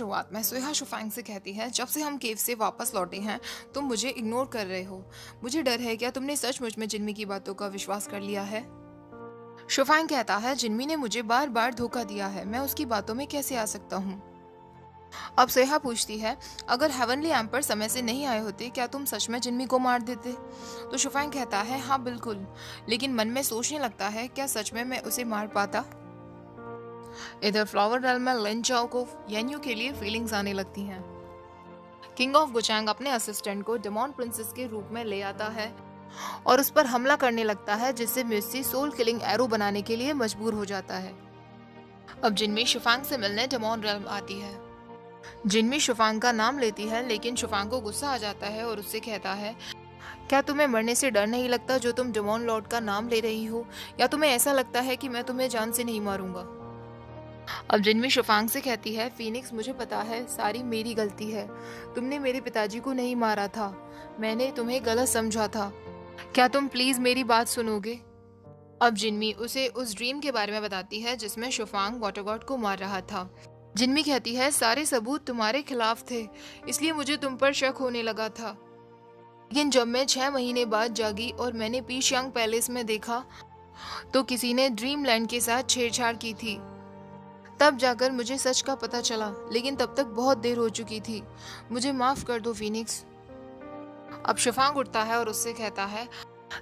शुरुआत में सुहा शुफैंग से कहती है, जब से हम केव से वापस लौटे हैं तुम मुझे इग्नोर कर रहे हो। मुझे डर है, क्या तुमने सचमुच में जिन्मी की बातों का विश्वास कर लिया है? शुफैंग कहता है, जिन्मी ने मुझे बार बार धोखा दिया है, मैं उसकी बातों में कैसे आ सकता हूँ? अब सुहा पूछती है, अगर हेवनली एम्पर समय से नहीं आए होते क्या तुम सच में जिन्मी को मार देते? तो शुफैंग कहता है, हाँ बिल्कुल, लेकिन मन में सोचने लगता है, क्या सच में मैं उसे मार पाता? इधर फ्लावर रेल में लिन चाओ को येन्यू के लिए फीलिंग्स आने लगती हैं। किंग ऑफ गुचैंग अपने असिस्टेंट को डेमोन प्रिंसेस के रूप में ले आता है और उस पर हमला करने लगता है, जिससे म्यूसी सोल किलिंग एरो बनाने के लिए मजबूर हो जाता है। अब जिनमी शुफैंग से मिलने डेमोन रेल्म आती है। जिनमी शुफैंग का नाम लेती है, लेकिन शुफैंग को गुस्सा आ जाता है और उससे कहता है, क्या तुम्हें मरने से डर नहीं लगता जो तुम डेमोन लॉर्ड का नाम ले रही हो, या तुम्हें ऐसा लगता है कि मैं तुम्हें जान से नहीं मारूंगा? अब जिनमी शुफैंग से कहती है, फीनिक्स मुझे पता है सारी मेरी गलती है, तुमने मेरे पिताजी को नहीं मारा था, मैंने तुम्हें गलत समझा था, क्या तुम प्लीज मेरी बात सुनोगे? अब जिनमी उसे उस ड्रीम के बारे में बताती है जिसमें शुफैंग वाटर गॉड को मार रहा था। जिनमी कहती है, सारे सबूत तुम्हारे खिलाफ थे, इसलिए मुझे तुम पर शक होने लगा था, लेकिन जब मैं 6 महीने बाद जागी और मैंने पीशयांग पैलेस में देखा तो किसी ने ड्रीम लैंड के साथ छेड़छाड़ की थी। तब जाकर मुझे सच का पता चला, लेकिन तब तक बहुत देर हो चुकी थी, मुझे माफ कर दो फीनिक्स। अब शुफैंग उठता है और उससे कहता है,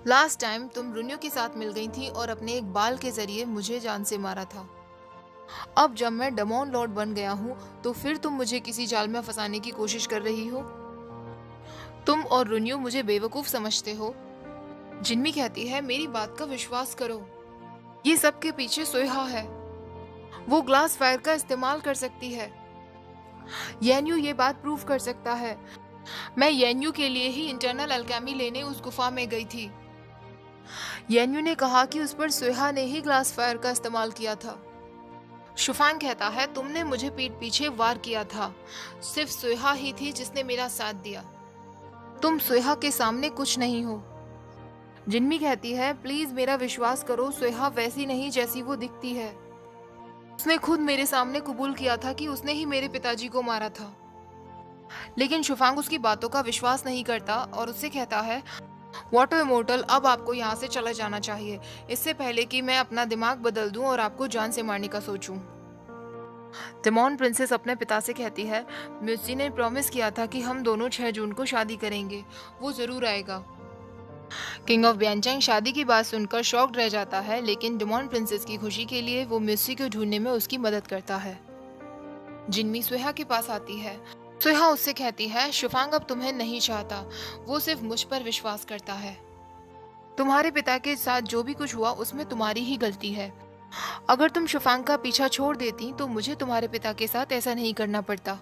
लास्ट टाइम तुम रुन्यो के साथ मिल गई थी और अपने एक बाल के जरिए मुझे जान से मारा था। अब जब मैं डेमोन लॉर्ड बन गया हूँ तो फिर तुम मुझे किसी जाल में फंसाने की कोशिश कर रही हो। तुम और रुन्यो मुझे बेवकूफ समझते हो। जिनमी कहती है, मेरी बात का विश्वास करो, ये सब के पीछे सुहा है, वो ग्लास फायर का इस्तेमाल कर सकती है। येन्यू ये बात प्रूव कर सकता है, मैं येन्यू के लिए ही इंटरनल अल्केमी लेने उस गुफा में गई थी। येन्यू ने कहा कि उस पर सुहा ने ही ग्लास फायर का इस्तेमाल किया था। शुफैंग कहता है, तुमने मुझे पीठ पीछे वार किया था, सिर्फ सुहा ही थी जिसने मेरा साथ दिया, तुम सुहा के सामने कुछ नहीं हो। जिनमी कहती है, प्लीज मेरा विश्वास करो, सुहा वैसी नहीं जैसी वो दिखती है, उसने खुद मेरे सामने कबूल किया था कि उसने ही मेरे पिताजी को मारा था। लेकिन शुफैंग उसकी बातों का विश्वास नहीं करता और उससे कहता है, वाटर इमोर्टल, अब आपको यहाँ से चला जाना चाहिए, इससे पहले कि मैं अपना दिमाग बदल दूं और आपको जान से मारने का सोचूं। डेमोन प्रिंसेस अपने पिता से कहती है, म्यूसी ने प्रॉमिस किया था कि हम दोनों 6 जून को शादी करेंगे, वो जरूर आएगा। किंग ऑफ ब्यानचैंग शादी की बात सुनकर शॉक्ड रह जाता है, लेकिन डेमोन प्रिंसेस की खुशी के लिए वो म्यूसी को ढूंढने में उसकी मदद करता है। जिनमी सुहा के पास आती है। सुहा उससे कहती है, शुफैंग अब तुम्हें नहीं चाहता, वो सिर्फ मुझ पर विश्वास करता है, तुम्हारे पिता के साथ जो भी कुछ हुआ उसमें तुम्हारी ही गलती है। अगर तुम शुफैंग का पीछा छोड़ देती तो मुझे तुम्हारे पिता के साथ ऐसा नहीं करना पड़ता।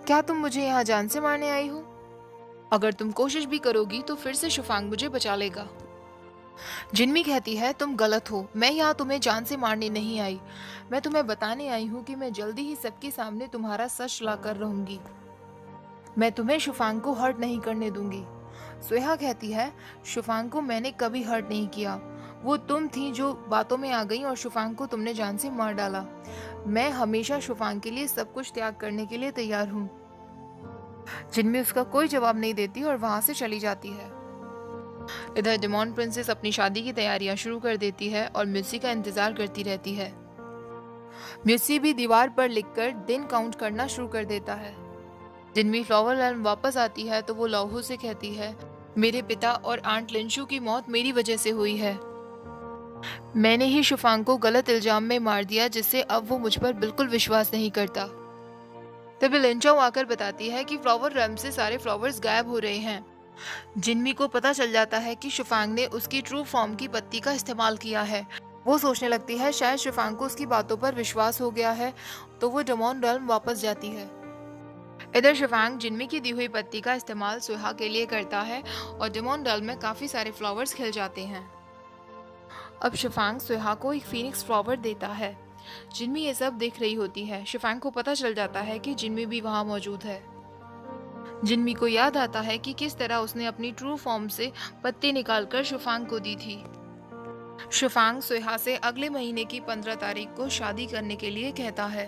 क्या तुम मुझे यहाँ जान से मारने आई हो? अगर तुम कोशिश भी करोगी तो फिर से शुफैंग मुझे बचा लेगा। जिनमी कहती है, तुम गलत हो, मैं यहाँ तुम्हें जान से मारने नहीं आई, मैं तुम्हें बताने आई हूँ कि मैं जल्दी ही सबके सामने तुम्हारा सच ला कर रहूंगी, मैं तुम्हें शुफैंग को हर्ट नहीं करने दूंगी। सुहा कहती है, शुफैंग को मैंने कभी हर्ट नहीं किया, वो तुम थी जो बातों में आ गई और शुफैंग को तुमने जान से मार डाला, मैं हमेशा शुफैंग के लिए सब कुछ त्याग करने के लिए तैयार हूँ। जिनमी उसका कोई जवाब नहीं देती और वहां से चली जाती है। इधर डेमोन प्रिंसेस अपनी शादी की तैयारियां शुरू कर देती है और म्यूसी का इंतजार करती रहती है। म्यूसी भी दीवार पर लिखकर दिन काउंट करना शुरू कर देता है। जिनमी फ्लावर लैंड वापस आती है तो वो लौहू से कहती है, मेरे पिता और आंट लिंशू की मौत मेरी वजह से हुई है, मैंने ही शुफैंग को गलत इल्जाम में मार दिया, जिससे अब वो मुझ पर बिल्कुल विश्वास नहीं करता। तभी लिंचाओ आकर बताती है कि फ्लावर रैम से सारे फ्लावर्स गायब हो रहे हैं। जिनमी को पता चल जाता है कि शुफैंग ने उसकी ट्रू फॉर्म की पत्ती का इस्तेमाल किया है। वो सोचने लगती है शायद शुफैंग को उसकी बातों पर विश्वास हो गया है, तो वो डेमोन रेल्म वापस जाती है। इधर शुफैंग जिनमी की दी हुई पत्ती का इस्तेमाल सुहा के लिए करता है और डेमोन रेल्म में काफी सारे फ्लावर्स खिल जाते हैं। अब शुफैंग सुहा को एक फीनिक्स फ्लावर देता है। जिनमी ये सब देख रही होती है। शुफैंग को पता चल जाता है कि जिनमी भी वहां मौजूद है। जिनमी को याद आता है कि किस तरह उसने अपनी ट्रू फॉर्म से पत्ते निकालकर शुफैंग को दी थी। शुफैंग सुहा से अगले महीने की 15 तारीख को शादी करने के लिए कहता है।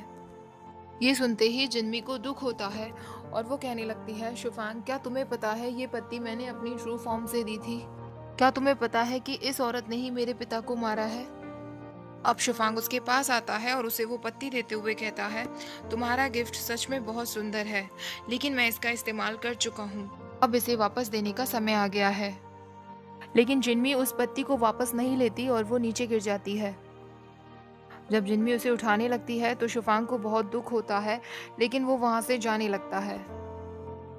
ये सुनते ही जिन्मी को दुख होता है और वो कहने लगती है, शुफांग क्या तुम्हें पता है ये पत्ती मैंने अपनी ट्रू फॉर्म से दी थी? क्या तुम्हें पता है कि इस औरत ने ही मेरे पिता को मारा है? अब शुफांग उसके पास आता है और उसे वो पत्ती देते हुए कहता है, तुम्हारा गिफ्ट सच में बहुत सुंदर है, लेकिन मैं इसका इस्तेमाल कर चुका हूँ, अब इसे वापस देने का समय आ गया है। लेकिन जिन्मी उस पत्ती को वापस नहीं लेती और वो नीचे गिर जाती है। जब जिन्मी उसे उठाने लगती है तो शुफांग को बहुत दुख होता है, लेकिन वो वहां से जाने लगता है।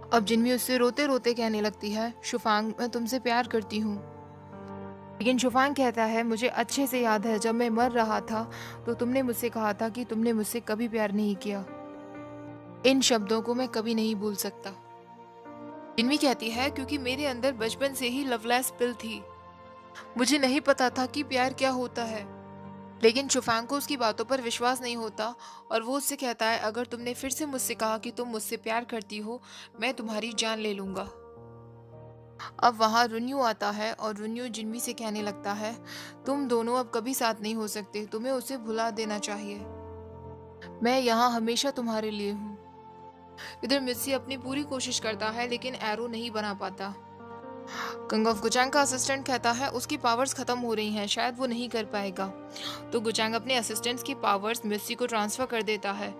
अब जिन्मी उससे रोते रोते कहने लगती है, शुफांग मैं तुमसे प्यार करती हूँ। लेकिन शुफांग कहता है, मुझे अच्छे से याद है जब मैं मर रहा था तो तुमने मुझसे कहा था कि तुमने मुझसे कभी प्यार नहीं किया। इन शब्दों को मैं कभी नहीं भूल सकता। जिन्मी कहती है, क्योंकि मेरे अंदर बचपन से ही लवलेस पिल थी, मुझे नहीं पता था कि प्यार क्या होता है। लेकिन शुफांग को उसकी बातों पर विश्वास नहीं होता और वो उससे कहता है, अगर तुमने फिर से मुझसे कहा कि तुम मुझसे प्यार करती हो, मैं तुम्हारी जान ले लूंगा। अब वहाँ रुन्यू आता है और रुन्यू जिन्मी से कहने लगता है, तुम दोनों अब कभी साथ नहीं हो सकते, तुम्हें उसे भुला देना चाहिए, मैं यहाँ हमेशा तुम्हारे लिए हूँ। इधर मिस्सी अपनी पूरी कोशिश करता है लेकिन एरो नहीं बना पाता। किंग ऑफ गुचांग का असिस्टेंट कहता है उसकी पावर्स खत्म हो रही हैं, शायद वो नहीं कर पाएगा। तो गुचांग अपने असिस्टेंट्स की पावर्स मिस्सी को ट्रांसफर कर देता है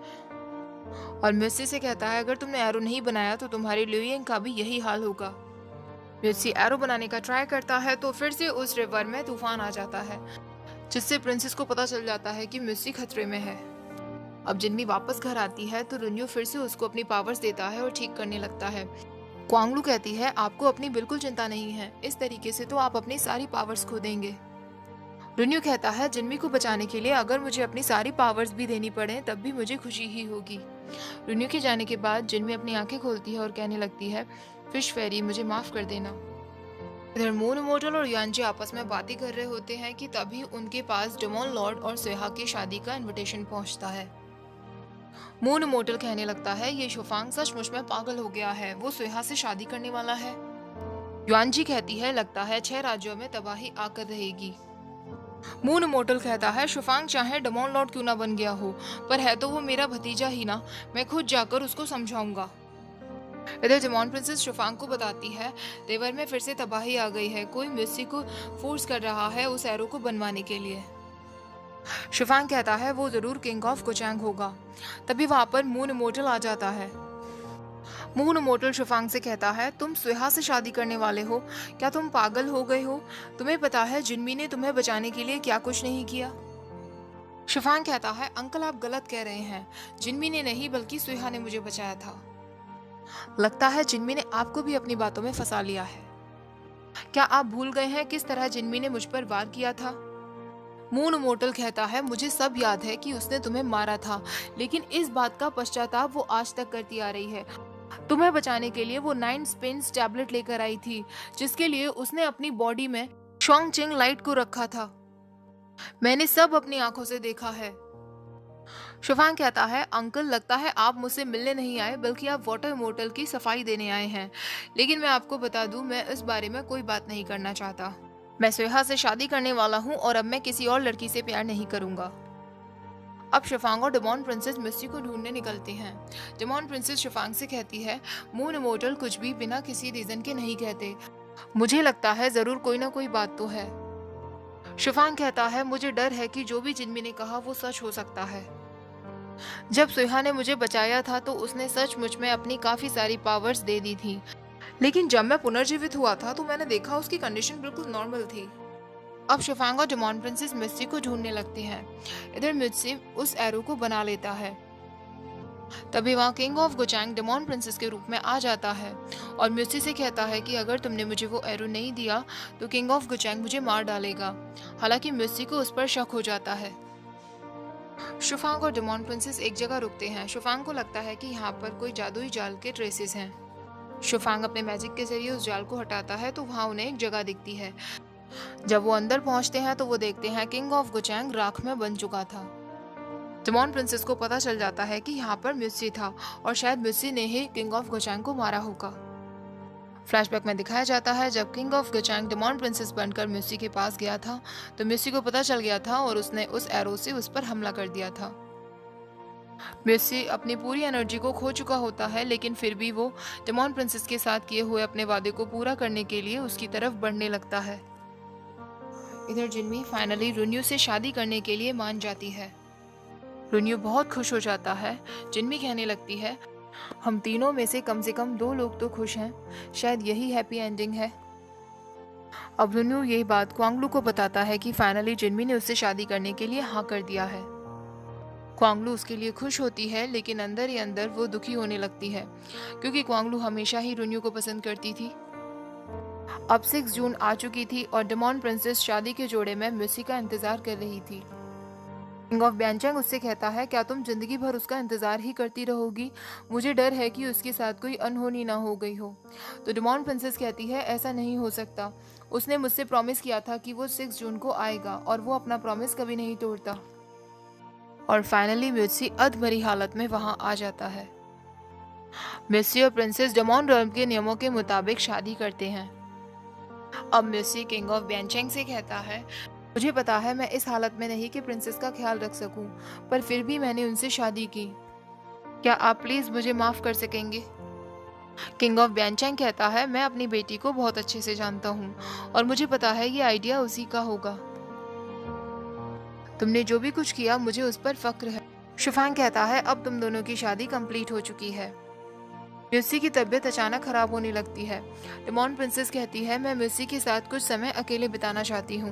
और मिस्सी से कहता है, अगर तुमने एरो नहीं बनाया तो तुम्हारे लुइयिंग का भी यही हाल होगा। मिस्सी एरो बनाने का ट्राई करता है तो फिर से उस रिवर में तूफान आ जाता है, जिससे प्रिंसेस को पता चल जाता है कि मिस्सी खतरे में है। अब जिन्मी वापस घर आती है तो रुन्यू फिर से उसको अपनी पावर्स देता है और ठीक करने लगता है। क्वांगलू कहती है, आपको अपनी बिल्कुल चिंता नहीं है, इस तरीके से तो आप अपनी सारी पावर्स खो देंगे। रुन्यू कहता है, जिन्मी को बचाने के लिए अगर मुझे अपनी सारी पावर्स भी देनी पड़े तब भी मुझे खुशी ही होगी। रुन्यू के जाने के बाद जिन्मी अपनी आंखें खोलती है और कहने लगती है, फिश फेरी मुझे माफ कर देना। इधर मून इमोर्टल और यानजी आपस में बातें कर रहे होते हैं कि तभी उनके पास डेमोन लॉर्ड और सोहा की शादी का इनविटेशन पहुंचता है। मून इमोर्टल कहने लगता है, ये शुफांग सचमुच में पागल हो गया है, वो सोहा से शादी करने वाला है। युआनजी कहती है, लगता है 6 राज्यों में तबाही आकर रहेगी। मून इमोर्टल कहता है, शुफांग चाहे डेमोन लॉर्ड क्यों ना बन गया हो, पर है तो वो मेरा भतीजा ही ना, मैं खुद जाकर उसको समझाऊंगा। इधर डेमोन प्रिंसेस शुफांग को बताती है, रिवर में फिर से तबाही आ गई है, कोई मिस्सी को फोर्स कर रहा है उस एरो को बनवाने के लिए। शुफांग कहता है, वो जरूर किंग ऑफ गुचांग होगा। तभी वहां पर मून इमोर्टल आ जाता है। मून इमोर्टल शुफांग से कहता है, तुम सोहा से शादी करने वाले हो, क्या तुम पागल हो गए हो? तुम्हें पता है जिन्मी ने तुम्हें बचाने के लिए क्या कुछ नहीं किया? शुफांग कहता है, अंकल आप गलत कह रहे हैं, जिन्मी ने नहीं बल्कि सोहा ने मुझे बचाया था। लगता है जिन्मी ने आपको भी अपनी बातों में फंसा लिया है। क्या आप भूल गए हैं किस तरह जिन्मी ने मुझ पर वार किया था? मून इमोर्टल कहता है, मुझे सब याद है कि उसने तुम्हें मारा था, लेकिन इस बात का पश्चाताप वो आज तक करती आ रही है। तुम्हें बचाने के लिए वो 9 स्पिन्स टैबलेट लेकर आई थी, जिसके लिए उसने अपनी बॉडी में शोंगचिंग लाइट को रखा था। मैंने सब अपनी आंखों से देखा है। शुफांग कहता है, अंकल लगता है आप मुझसे मिलने नहीं आए बल्कि आप वाटर इमोर्टल की सफाई देने आए हैं, लेकिन मैं आपको बता दूं, मैं इस बारे में कोई बात नहीं करना चाहता। मैं सोहा से शादी करने वाला हूँ और अब मैं किसी और लड़की से प्यार नहीं करूंगा। अब शुफांग और डेमोन प्रिंसेस मिस्सी को ढूंढने निकलते हैं। डेमोन प्रिंसेस शुफांग से कहती है, मून इमोर्टल कुछ भी बिना किसी रीजन के नहीं कहते, मुझे लगता है जरूर कोई ना कोई बात तो है। शुफांग कहता है, मुझे डर है कि जो भी जिन्मी ने कहा वो सच हो सकता है। जब सोहा ने मुझे बचाया था तो उसने सचमुच में अपनी काफी सारी पावर्स दे दी थी, लेकिन जब मैं पुनर्जीवित हुआ था तो मैंने देखा उसकी कंडीशन बिल्कुल नॉर्मल थी। अब शुफांग और डेमोन प्रिंसेस मिस्सी को ढूंढने लगते हैं। इधर मिस्सी उस एरो को बना लेता है। तभी वहाँ किंग ऑफ गुचांग डेमोन प्रिंसेस के रूप में आ जाता है और मिस्सी से कहता है कि अगर तुमने मुझे वो एरो नहीं दिया तो किंग ऑफ गुचांग मुझे मार डालेगा। हालांकि मिस्सी को उस पर शक हो जाता है। शुफांग और डेमोन प्रिंसेस एक जगह रुकते हैं। शुफांग को लगता है कि यहाँ पर कोई जादुई जाल के ट्रेसेस हैं। शुफांग अपने मैजिक के जरिए उस जाल को हटाता है तो वहाँ उन्हें एक जगह दिखती है। जब वो अंदर पहुंचते हैं तो वो देखते हैं किंग ऑफ गुचांग राख में बन चुका था। डेमोन प्रिंसेस को पता चल जाता है कि यहाँ पर मिस्सी था और शायद मिस्सी ने ही किंग ऑफ गुचांग को मारा होगा। फ्लैशबैक में दिखाया जाता है जब किंग ऑफ गुचांग डेमोन प्रिंसेस बनकर मिस्सी के पास गया था तो मिस्सी को पता चल गया था और उसने उस एरो से उस पर हमला कर दिया था। म्यूसी अपनी पूरी एनर्जी को खो चुका होता है, लेकिन फिर भी वो डेमोन प्रिंसेस के साथ किए हुए अपने वादे को पूरा करने के लिए उसकी तरफ बढ़ने लगता है। इधर जिनमी फाइनली रुन्यू से शादी करने के लिए मान जाती है। रुन्यू बहुत खुश हो जाता है। जिनमी कहने लगती है, हम तीनों में से कम 2 लोग तो खुश हैं, शायद यही हैप्पी एंडिंग है। अब रुन्यू यही बात क्वांगलू को बताता है कि फाइनली जिनमी ने उससे शादी करने के लिए हाँ कर दिया है। क्वांगलू उसके लिए खुश होती है, लेकिन अंदर ही अंदर वो दुखी होने लगती है, क्योंकि क्वांगलू हमेशा ही रुन्यू को पसंद करती थी। अब 6 जून आ चुकी थी और डेमोन प्रिंसेस शादी के जोड़े में म्यूसी का इंतजार कर रही थी। किंग ऑफ ब्यानचैंग उससे कहता है, क्या तुम जिंदगी भर उसका इंतजार ही करती रहोगी? मुझे डर है कि उसके साथ कोई अनहोनी ना हो गई हो। तो डेमोन प्रिंसेस कहती है, ऐसा नहीं हो सकता। उसने मुझसे प्रॉमिस किया था कि वो 6 जून को आएगा और वो अपना प्रॉमिस कभी नहीं तोड़ता। और फाइनली म्यूसी अधमरी हालत में वहां आ जाता है। म्यूसी और प्रिंसेस डेमोन रॉल्म के नियमों के मुताबिक शादी करते हैं। अब म्यूसी किंग ऑफ ब्यानचैंग से कहता है, मुझे पता है मैं इस हालत में नहीं कि प्रिंसेस का ख्याल रख सकूं, पर फिर भी मैंने उनसे शादी की। क्या आप प्लीज मुझे माफ कर सकेंगे? किंग ऑफ ब्यानचैंग कहता है, मैं अपनी बेटी को बहुत अच्छे से जानता हूँ और मुझे पता है ये आइडिया उसी का होगा। तुमने जो भी कुछ किया मुझे उस पर फक्र है। शुफैंग कहता है, अब तुम दोनों की शादी कंप्लीट हो चुकी है। म्यूसी की तबीयत अचानक खराब होने लगती है। डेमोन प्रिंसेस कहती है, मैं म्यूसी के साथ कुछ समय अकेले बिताना चाहती हूँ।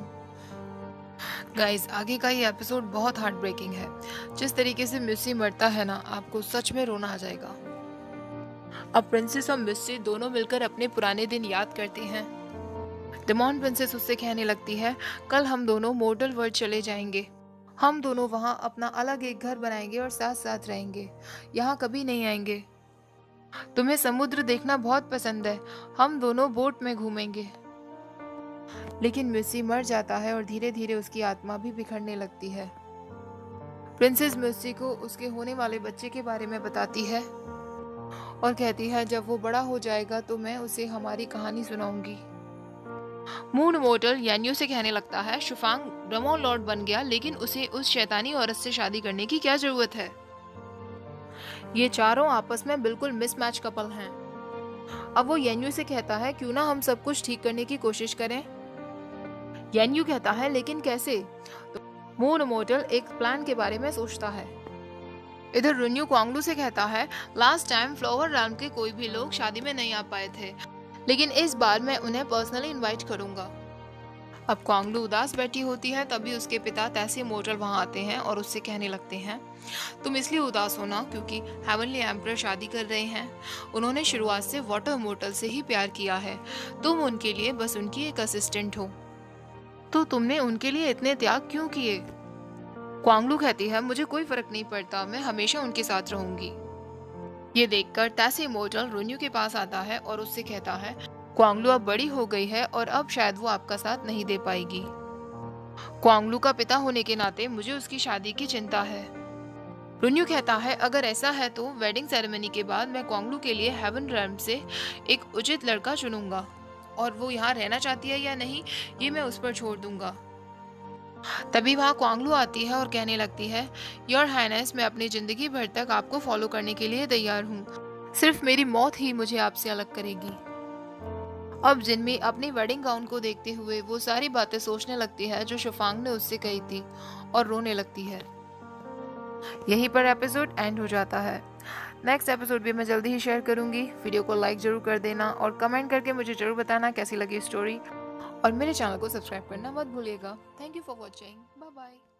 गाइस, आगे का ये एपिसोड बहुत हार्ट ब्रेकिंग है। जिस तरीके से म्यूसी मरता है ना, आपको सच में रोना आ जाएगा। अब प्रिंसेस और म्यूसी दोनों मिलकर अपने पुराने दिन याद करते हैं। डेमोन प्रिंसेस उससे कहने लगती है, कल हम दोनों मॉर्टल वर्ल्ड चले जाएंगे। हम दोनों वहां अपना अलग एक घर बनाएंगे और साथ साथ रहेंगे, यहाँ कभी नहीं आएंगे। तुम्हें समुद्र देखना बहुत पसंद है, हम दोनों बोट में घूमेंगे। लेकिन म्यूसी मर जाता है और धीरे धीरे उसकी आत्मा भी बिखरने लगती है। प्रिंसेस म्यूसी को उसके होने वाले बच्चे के बारे में बताती है और कहती है, जब वो बड़ा हो जाएगा तो मैं उसे हमारी कहानी सुनाऊंगी। मून मोटल यान्यू से कहने लगता है, शुफांग डेमोन लॉर्ड बन गया, लेकिन उसे उस शैतानी औरत से शादी करने की क्या जरूरत है? ये चारों आपस में बिल्कुल मिसमैच कपल हैं। अब वो यान्यू से कहता है, क्यों ना हम सब कुछ ठीक करने की कोशिश करें? यान्यू कहता है, लेकिन कैसे? तो मून मोटल एक प्लान के बारे में सोचता है। इधर रुन्यू क्वांगलू से कहता है, लास्ट टाइम फ्लावर रैल्म के कोई भी लोग शादी में नहीं आ पाए थे, लेकिन इस बार मैं उन्हें पर्सनली इनवाइट करूंगा। अब क्वांगलू उदास बैठी होती है, तभी उसके पिता तैसी मोटल वहां आते हैं और उससे कहने लगते हैं, तुम इसलिए उदास हो ना क्योंकि हेवनली एम्परर शादी कर रहे हैं। उन्होंने शुरुआत से वाटर मोटल से ही प्यार किया है। तुम उनके लिए बस उनकी एक असिस्टेंट हो। तो तुमने उनके लिए इतने त्याग क्यों किए? क्वांगलू कहती है, मुझे कोई फर्क नहीं पड़ता, मैं हमेशा उनके साथ रहूंगी। ये देखकर तैसी मोटल रुन्यू के पास आता है और उससे कहता है, क्वांगलू अब बड़ी हो गई है और अब शायद वो आपका साथ नहीं दे पाएगी। क्वांगलू का पिता होने के नाते मुझे उसकी शादी की चिंता है। रुन्यू कहता है, अगर ऐसा है तो वेडिंग सेरेमनी के बाद मैं क्वांगलू के लिए हेवन रैल्म से एक उचित लड़का चुनूंगा, और वो यहाँ रहना चाहती है या नहीं ये मैं उस पर छोड़ दूंगा। तभी वहाँ क्वांगलू आती है और कहने लगती है, योर हाइनेस, मैं अपनी जिंदगी भर तक आपको फॉलो करने के लिए तैयार हूँ। सिर्फ मेरी मौत ही मुझे आपसे अलग करेगी। अब जिनमी अपनी वेडिंग गाउन को देखते हुए वो सारी बातें सोचने लगती है जो शुफांग ने उससे कही थी और रोने लगती है। यहीं पर एपिसोड एंड हो जाता है। नेक्स्ट एपिसोड भी मैं जल्दी ही शेयर करूंगी। वीडियो को लाइक जरूर कर देना और कमेंट करके मुझे जरूर बताना कैसी लगी स्टोरी, और मेरे चैनल को सब्सक्राइब करना मत भूलिएगा। Thank you for watching. Bye bye.